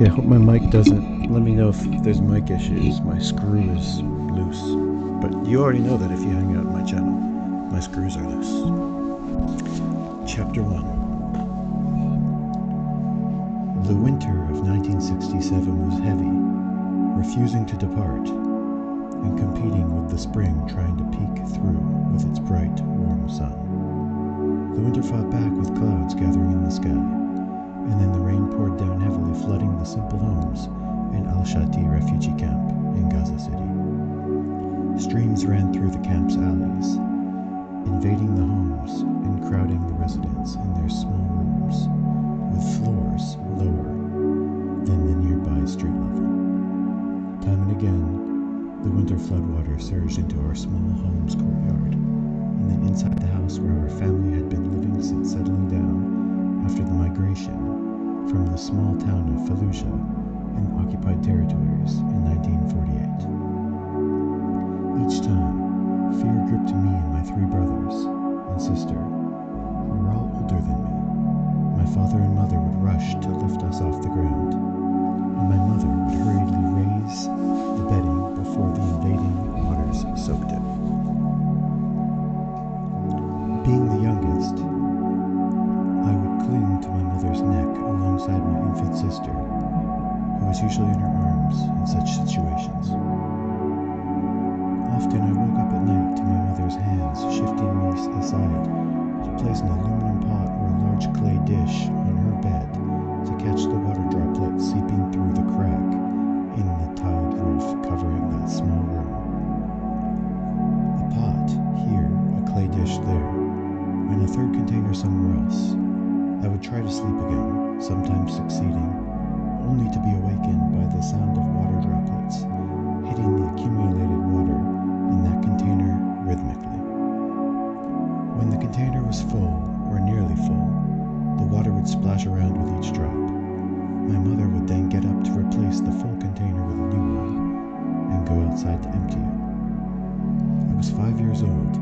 Okay, I hope my mic doesn't. Let me know if there's mic issues. My screw is loose. But you already know that if you hang out on my channel, my screws are loose. Chapter 1. The winter of 1967 was heavy, refusing to depart, and competing with the spring trying to peek through with its bright, warm sun. The winter fought back with clouds gathering in the sky, and then the rain poured down heavily, flooding the simple homes in Al-Shati refugee camp in Gaza City. Streams ran through the camp's alleys, invading the homes and crowding the residents in their small rooms, with floors lower than the nearby street level. Time and again, the winter floodwater surged into our small home's courtyard, and then inside the house where our family had been living since settling down after the migration from the small town of Fallujah in occupied territories in 1948. Each time, fear gripped me and my 3 brothers and sister, who were all older than me. My father and mother would rush to lift us off the ground, and my mother would hurriedly raise the bedding before the invading waters soaked it. Being the youngest, I would cling to my mother's neck alongside my infant sister, who was usually in her arms in such situations. Often I woke up at night to my mother's hands shifting me aside to place an aluminum pot or a large clay dish on her bed to catch the water droplets seeping through the crack in the tiled roof covering that small room. A pot here, a clay dish there, and a third container somewhere else. I would try to sleep again, sometimes succeeding, only to be awakened by the sound of water droplets hitting the accumulated water in that container rhythmically. When the container was full, or nearly full, the water would splash around with each drop. My mother would then get up to replace the full container with a new one, and go outside to empty it. I was 5 years old,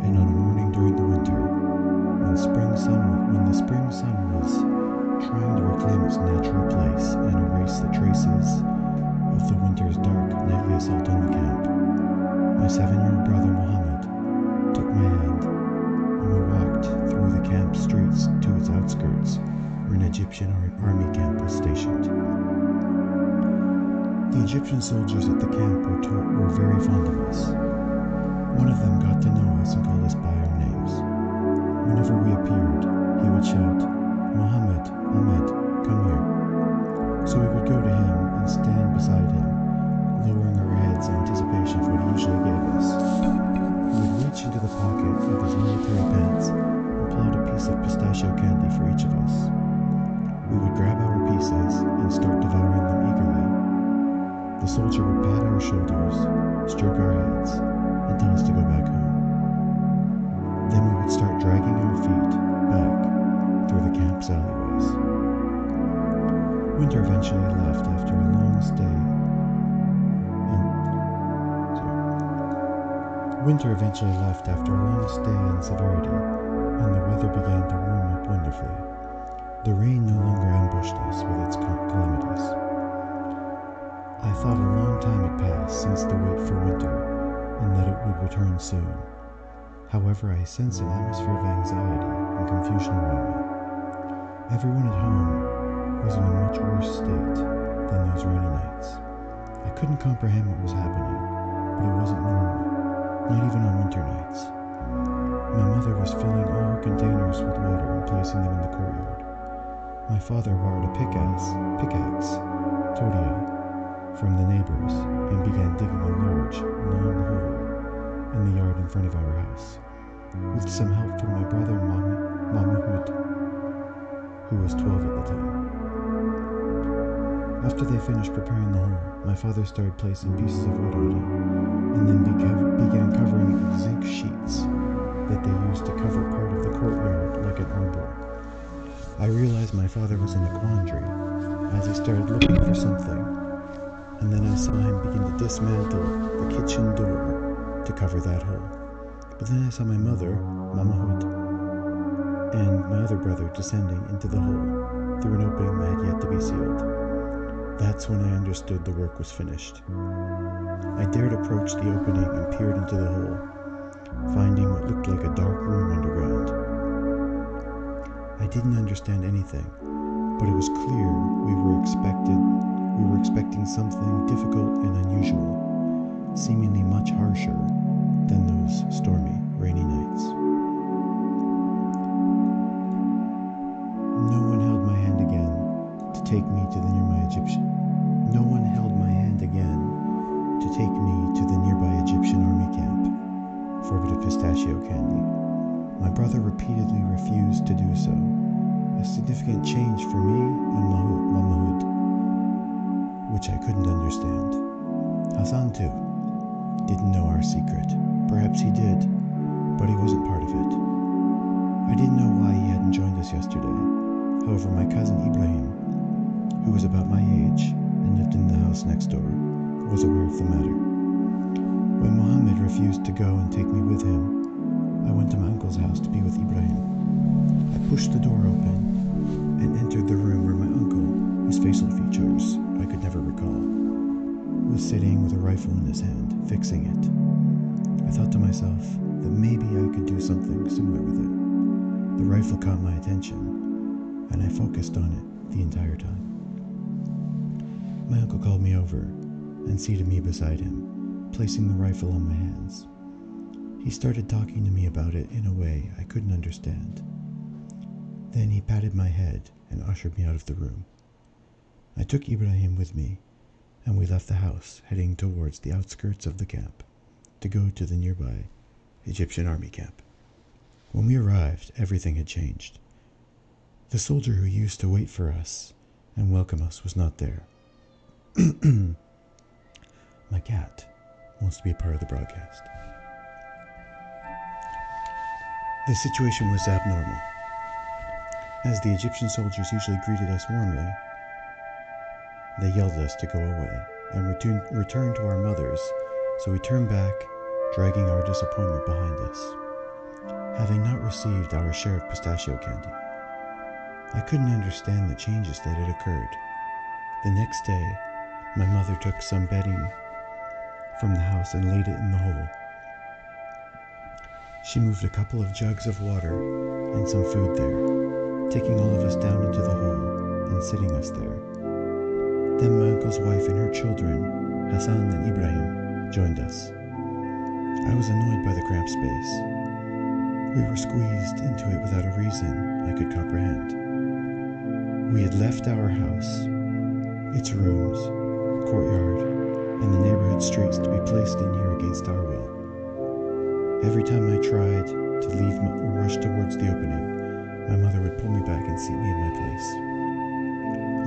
and on a morning during the winter, when the spring sun was trying to reclaim its natural place and erase the traces of the winter's dark, nightly assault on the camp, my 7-year-old brother Mohammed took my hand, and we walked through the camp streets to its outskirts, where an Egyptian army camp was stationed. The Egyptian soldiers at the camp were very fond of us. One of them got to know us and called us by our names. Whenever we appeared, he would shout, "Mohammed, Ahmed, come here." So we would go to him and stand beside him, lowering our heads in anticipation of what he usually gave us. He would reach into the pocket of his military pants and pull out a piece of pistachio candy for each of us. We would grab our pieces and start devouring them eagerly. The soldier would pat our shoulders, stroke our heads, and tell us to go back home. Then we would start dragging our feet back through the camp's alleyways. Winter eventually left after a long stay. Winter eventually left after a long stay in severity, and the weather began to warm up wonderfully. The rain no longer ambushed us with its calamities. I thought a long time had passed since the wait for winter, and that it would return soon. However, I sensed an atmosphere of anxiety and confusion around me. Everyone at home was in a much worse state than those rainy nights. I couldn't comprehend what was happening, but it wasn't normal, not even on winter nights. My mother was filling all her containers with water and placing them in the courtyard. My father borrowed a pickaxe, todia, from the neighbors and began digging a large, long hole in the yard in front of our house, with some help from my brother Mahmoud, who was 12 at the time. After they finished preparing the hole, my father started placing pieces of wood on it, and then began covering it with zinc sheets that they used to cover part of the courtyard like an arbor. I realized my father was in a quandary as he started looking for something, and then I saw him begin to dismantle the kitchen door to cover that hole. But then I saw my mother, Mahmoud, and my other brother descending into the hole through an opening that had yet to be sealed. That's when I understood the work was finished. I dared approach the opening and peered into the hole, finding what looked like a dark room underground. I didn't understand anything, but it was clear we were expecting something difficult and unusual, seemingly much harsher than those stormy, rainy nights. No one held my hand again to take me to the nearby Egyptian army camp for a bit of pistachio candy. My brother repeatedly refused to do so, a significant change for me and Mahmoud, which I couldn't understand. Hassan, too, didn't know our secret. Perhaps he did, but he wasn't part of it. I didn't know why he hadn't joined us yesterday. However, my cousin Ibrahim, who was about my age and lived in the house next door, was aware of the matter. When Mohammed refused to go and take me with him, I went to my uncle's house to be with Ibrahim. I pushed the door open and entered the room where my uncle, whose facial features I could never recall, was sitting with a rifle in his hand, fixing it. I thought to myself that maybe I could do something similar with it. The rifle caught my attention, and I focused on it the entire time. My uncle called me over and seated me beside him, placing the rifle on my hands. He started talking to me about it in a way I couldn't understand. Then he patted my head and ushered me out of the room. I took Ibrahim with me, and we left the house, heading towards the outskirts of the camp to go to the nearby Egyptian army camp. When we arrived, everything had changed. The soldier who used to wait for us and welcome us was not there. My cat wants to be a part of the broadcast. The situation was abnormal. As the Egyptian soldiers usually greeted us warmly, they yelled at us to go away and return to our mothers, so we turned back, dragging our disappointment behind us, having not received our share of pistachio candy. I couldn't understand the changes that had occurred. The next day, my mother took some bedding from the house and laid it in the hole. She moved a couple of jugs of water and some food there, taking all of us down into the hole and sitting us there. Then my uncle's wife and her children, Hassan and Ibrahim, joined us. I was annoyed by the cramped space. We were squeezed into it without a reason I could comprehend. We had left our house, its rooms, courtyard, and the neighborhood streets to be placed in here against our will. Every time I tried to leave or rush towards the opening, my mother would pull me back and seat me in my place.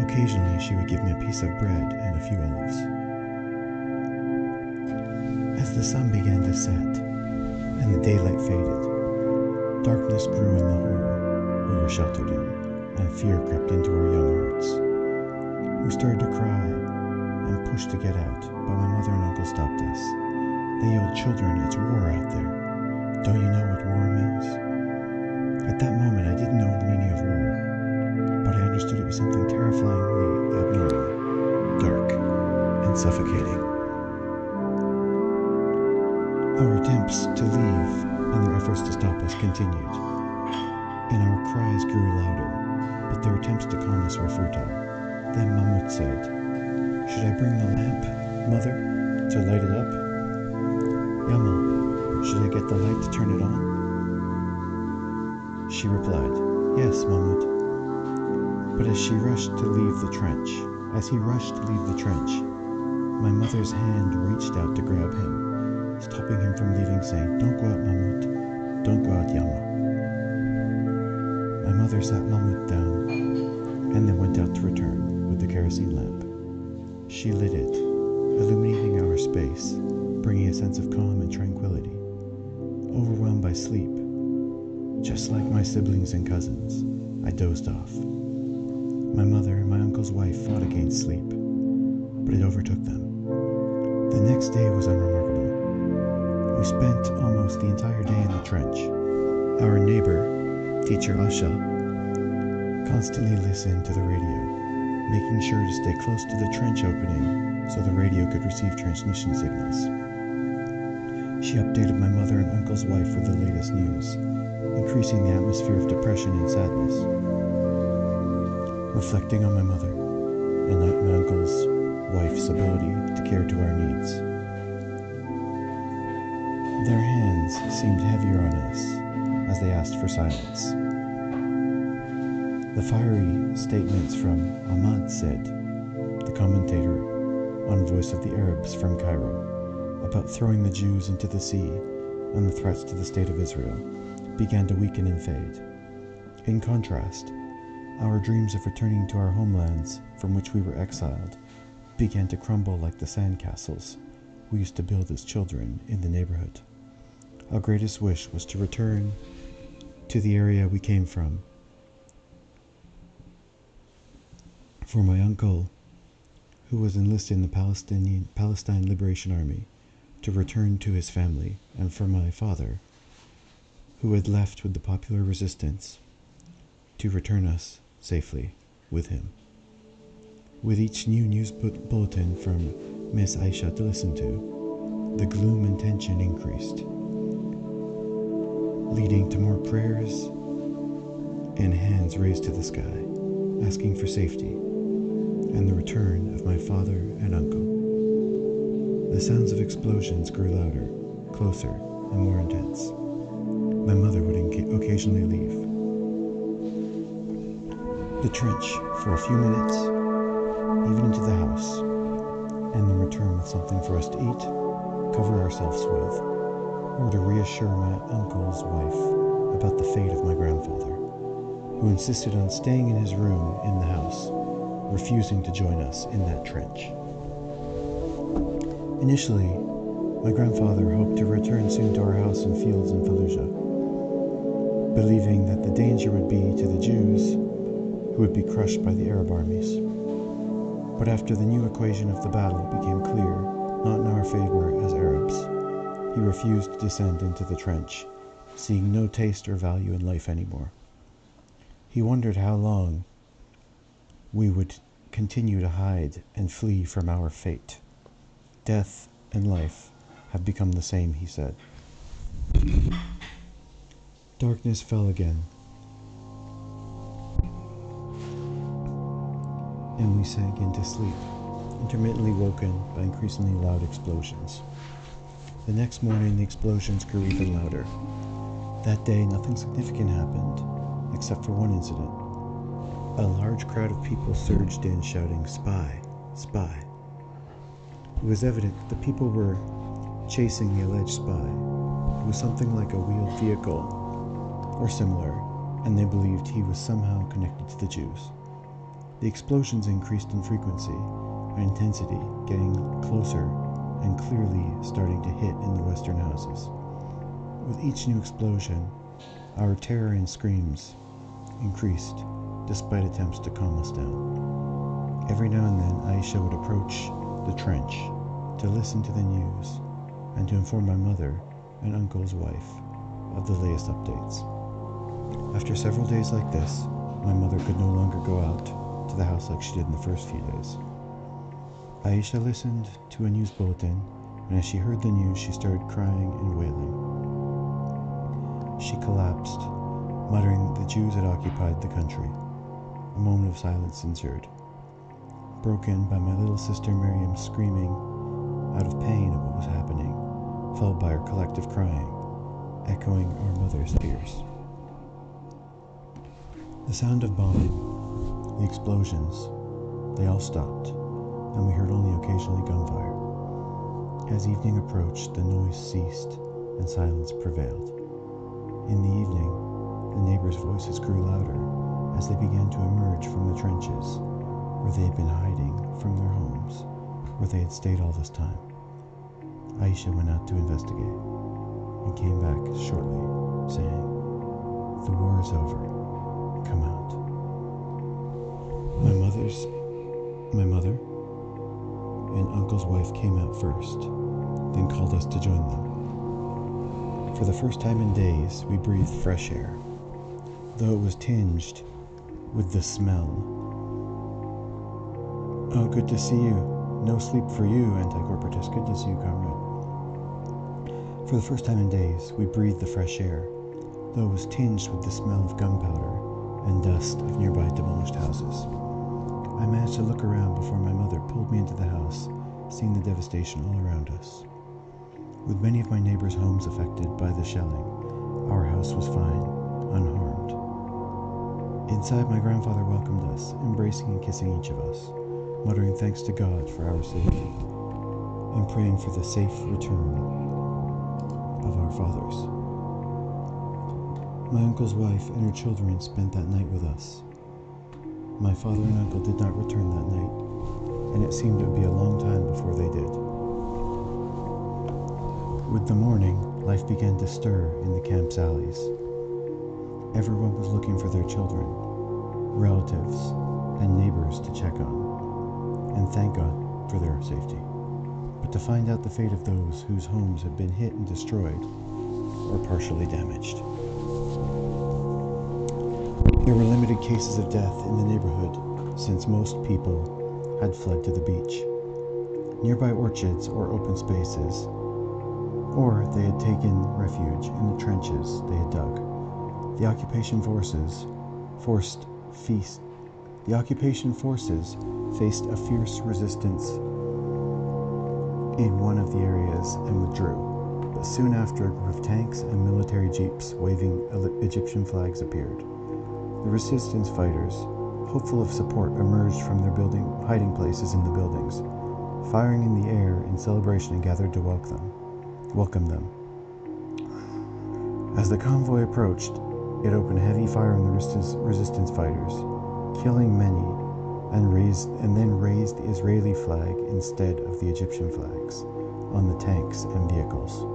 Occasionally, she would give me a piece of bread and a few olives. As the sun began to set and the daylight faded, darkness grew in the hole we were sheltered in, and fear crept into our young hearts. We started to cry and pushed to get out, but my mother and uncle stopped us. They yelled, "Children, it's war out there. Don't you know what war means?" At that moment, I didn't know the meaning of war, but I understood it was something terrifyingly abnormal, dark, and suffocating. Our attempts to leave and their efforts to stop us continued, and our cries grew louder, but their attempts to calm us were futile. Then Mahmoud said, "Should I bring the lamp, Mother, to light it up?" "Yama, should I get the light to turn it on?" She replied, "Yes, Mahmoud." But as he rushed to leave the trench, my mother's hand reached out to grab him, stopping him from leaving, saying, "Don't go out, Mahmoud. Don't go out, Yama." My mother sat Mahmoud down and then went out to return with the kerosene lamp. She lit it, illuminating our space, bringing a sense of calm and tranquility. Overwhelmed by sleep, just like my siblings and cousins, I dozed off. My mother and my uncle's wife fought against sleep, but it overtook them. The next day was unremarkable. We spent almost the entire day in the trench. Our neighbor, teacher Asha, constantly listened to the radio, making sure to stay close to the trench opening so the radio could receive transmission signals. She updated my mother and uncle's wife with the latest news, increasing the atmosphere of depression and sadness. Reflecting on my mother and my uncle's wife's ability to care to our needs, their hands seemed heavier on us as they asked for silence. The fiery statements from Ahmad said, the commentator on Voice of the Arabs from Cairo, about throwing the Jews into the sea and the threats to the state of Israel, began to weaken and fade. In contrast, our dreams of returning to our homelands from which we were exiled began to crumble like the sandcastles we used to build as children in the neighborhood. Our greatest wish was to return to the area we came from. For my uncle, who was enlisted in the Palestine Liberation Army, to return to his family, and for my father, who had left with the popular resistance, to return us safely with him. With each new news bulletin from Miss Aisha to listen to, the gloom and tension increased, leading to more prayers and hands raised to the sky, asking for safety and the return of my father and uncle. The sounds of explosions grew louder, closer, and more intense. My mother would occasionally leave the trench for a few minutes, even into the house, and then return with something for us to eat, cover ourselves with, or to reassure my uncle's wife about the fate of my grandfather, who insisted on staying in his room in the house, refusing to join us in that trench. Initially, my grandfather hoped to return soon to our house and fields in Fallujah, believing that the danger would be to the Jews, who would be crushed by the Arab armies. But after the new equation of the battle became clear, not in our favor as Arabs, he refused to descend into the trench, seeing no taste or value in life anymore. He wondered how long we would continue to hide and flee from our fate. Death and life have become the same, he said. Darkness fell again, and we sank into sleep, intermittently woken by increasingly loud explosions. The next morning, the explosions grew even louder. That day, nothing significant happened, except for one incident. A large crowd of people surged in, shouting, "Spy! Spy!" It was evident that the people were chasing the alleged spy. It was something like a wheeled vehicle, or similar, and they believed he was somehow connected to the Jews. The explosions increased in frequency and intensity, getting closer and clearly starting to hit in the western houses. With each new explosion, our terror and screams increased, despite attempts to calm us down. Every now and then, Aisha would approach the trench to listen to the news and to inform my mother and uncle's wife of the latest updates. After several days like this, my mother could no longer go out to the house like she did in the first few days. Aisha listened to a news bulletin, and as she heard the news, she started crying and wailing. She collapsed, muttering that the Jews had occupied the country. A moment of silence ensued, broken by my little sister Miriam screaming out of pain at what was happening, followed by her collective crying, echoing our mother's tears. The sound of bombing, the explosions, they all stopped, and we heard only occasionally gunfire. As evening approached, the noise ceased and silence prevailed. In the evening, the neighbors' voices grew louder as they began to emerge from the trenches, where they had been hiding from their homes, where they had stayed all this time. Aisha went out to investigate and came back shortly, saying, "The war is over. Come out." My mother and uncle's wife came out first, then called us to join them. For the first time in days, we breathed fresh air, though it was tinged with the smell Oh, good to see you. No sleep for you, anti-corporatist. Good to see you, comrade. For the first time in days, we breathed the fresh air, though it was tinged with the smell of gunpowder and dust of nearby demolished houses. I managed to look around before my mother pulled me into the house, seeing the devastation all around us. With many of my neighbors' homes affected by the shelling, our house was fine, unharmed. Inside, my grandfather welcomed us, embracing and kissing each of us, muttering thanks to God for our safety, and praying for the safe return of our fathers. My uncle's wife and her children spent that night with us. My father and uncle did not return that night, and it seemed it would be a long time before they did. With the morning, life began to stir in the camp's alleys. Everyone was looking for their children, relatives, and neighbors to check on, and thank God for their safety. But to find out the fate of those whose homes had been hit and destroyed or partially damaged. There were limited cases of death in the neighborhood, since most people had fled to the beach, nearby orchards or open spaces, or they had taken refuge in the trenches they had dug. The occupation forces faced a fierce resistance in one of the areas and withdrew. But soon after, a group of tanks and military jeeps waving Egyptian flags appeared. The resistance fighters, hopeful of support, emerged from their hiding places in the buildings, firing in the air in celebration, and gathered to welcome them. As the convoy approached, it opened heavy fire on the resistance fighters, killing many, and then raised the Israeli flag instead of the Egyptian flags on the tanks and vehicles.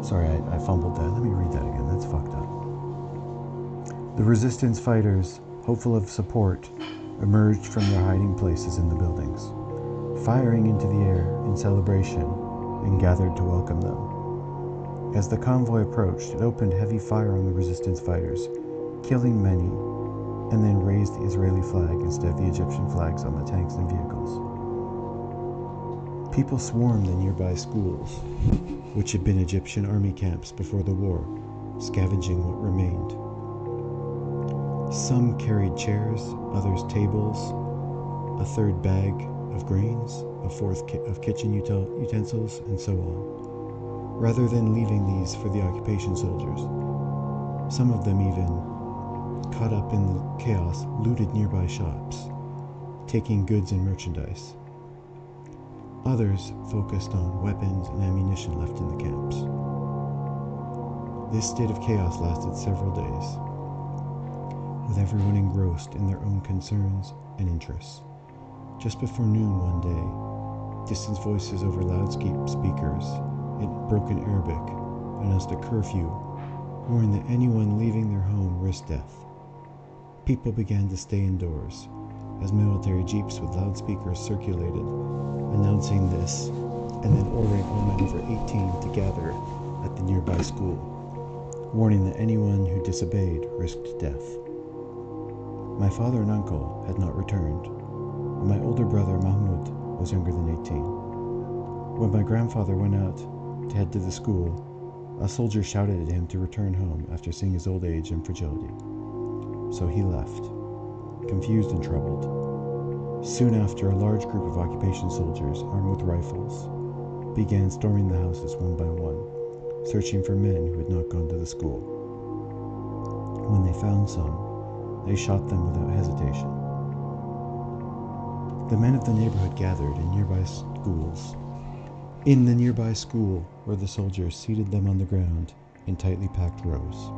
Sorry, I fumbled that. Let me read that again. That's fucked up. The resistance fighters, hopeful of support, emerged from their hiding places in the buildings, firing into the air in celebration, and gathered to welcome them. As the convoy approached, it opened heavy fire on the resistance fighters, killing many, and then raised the Israeli flag instead of the Egyptian flags on the tanks and vehicles. People swarmed the nearby schools, which had been Egyptian army camps before the war, scavenging what remained. Some carried chairs, others tables, a third bag of grains, a fourth of kitchen utensils, and so on, rather than leaving these for the occupation soldiers. Some of them even, caught up in the chaos, looted nearby shops, taking goods and merchandise. Others focused on weapons and ammunition left in the camps. This state of chaos lasted several days, with everyone engrossed in their own concerns and interests. Just before noon one day, distant voices over loudspeakers in broken Arabic announced a curfew, warning that anyone leaving their home risked death. People began to stay indoors, as military jeeps with loudspeakers circulated, announcing this, and then ordering all men over 18 to gather at the nearby school, warning that anyone who disobeyed risked death. My father and uncle had not returned, and my older brother Mahmoud was younger than 18. When my grandfather went out to head to the school, a soldier shouted at him to return home after seeing his old age and fragility. So he left, confused and troubled. Soon after, a large group of occupation soldiers, armed with rifles, began storming the houses one by one, searching for men who had not gone to the school. When they found some, they shot them without hesitation. The men of the neighborhood gathered in the nearby school, where the soldiers seated them on the ground in tightly packed rows,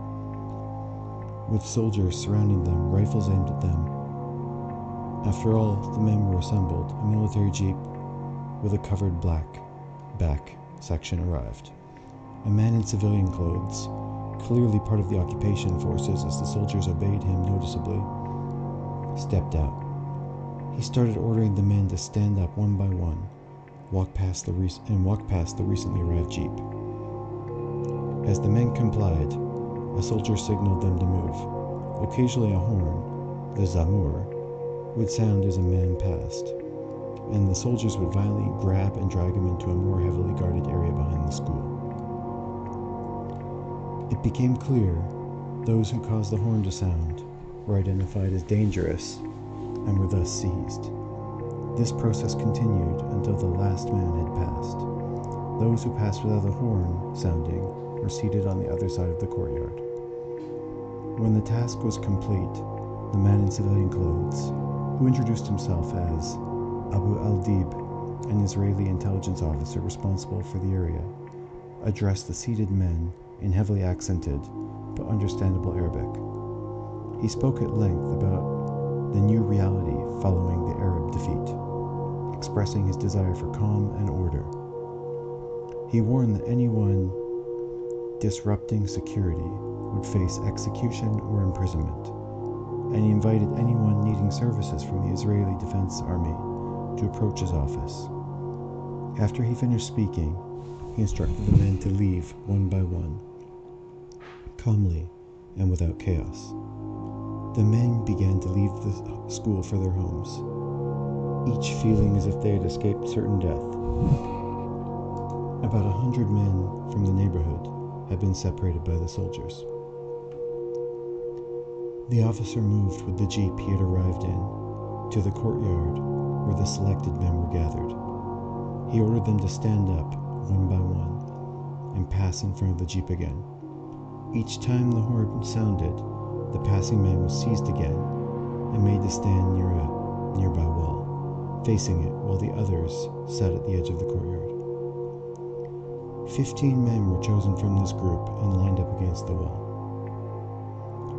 with soldiers surrounding them, rifles aimed at them. After all the men were assembled, a military jeep with a covered black back section arrived. A man in civilian clothes, clearly part of the occupation forces as the soldiers obeyed him noticeably, stepped out. He started ordering the men to stand up one by one, walk past the recently arrived jeep. As the men complied, a soldier signaled them to move. Occasionally a horn, the zamur, would sound as a man passed, and the soldiers would violently grab and drag him into a more heavily guarded area behind the school. It became clear those who caused the horn to sound were identified as dangerous and were thus seized. This process continued until the last man had passed. Those who passed without the horn sounding were seated on the other side of the courtyard. When the task was complete, the man in civilian clothes, who introduced himself as Abu al-Dib, an Israeli intelligence officer responsible for the area, addressed the seated men in heavily accented but understandable Arabic. He spoke at length about the new reality following the Arab defeat, expressing his desire for calm and order. He warned that anyone disrupting security would face execution or imprisonment, and he invited anyone needing services from the Israeli Defense Army to approach his office. After he finished speaking, he instructed the men to leave one by one, calmly and without chaos. The men began to leave the school for their homes, each feeling as if they had escaped certain death. About 100 men from the neighborhood had been separated by the soldiers. The officer moved with the jeep he had arrived in to the courtyard where the selected men were gathered. He ordered them to stand up one by one and pass in front of the jeep again. Each time the horn sounded, the passing man was seized again and made to stand near a nearby wall, facing it while the others sat at the edge of the courtyard. 15 men were chosen from this group and lined up against the wall.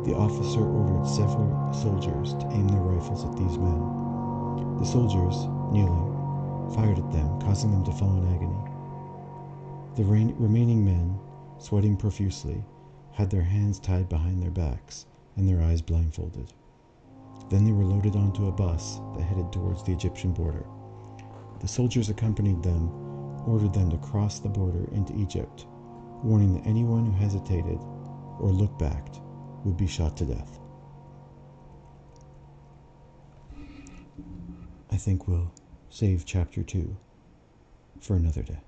The officer ordered several soldiers to aim their rifles at these men. The soldiers, kneeling, fired at them, causing them to fall in agony. The remaining men, sweating profusely, had their hands tied behind their backs and their eyes blindfolded. Then they were loaded onto a bus that headed towards the Egyptian border. The soldiers accompanied them, ordered them to cross the border into Egypt, warning that anyone who hesitated or looked back would be shot to death. I think we'll save chapter 2 for another day.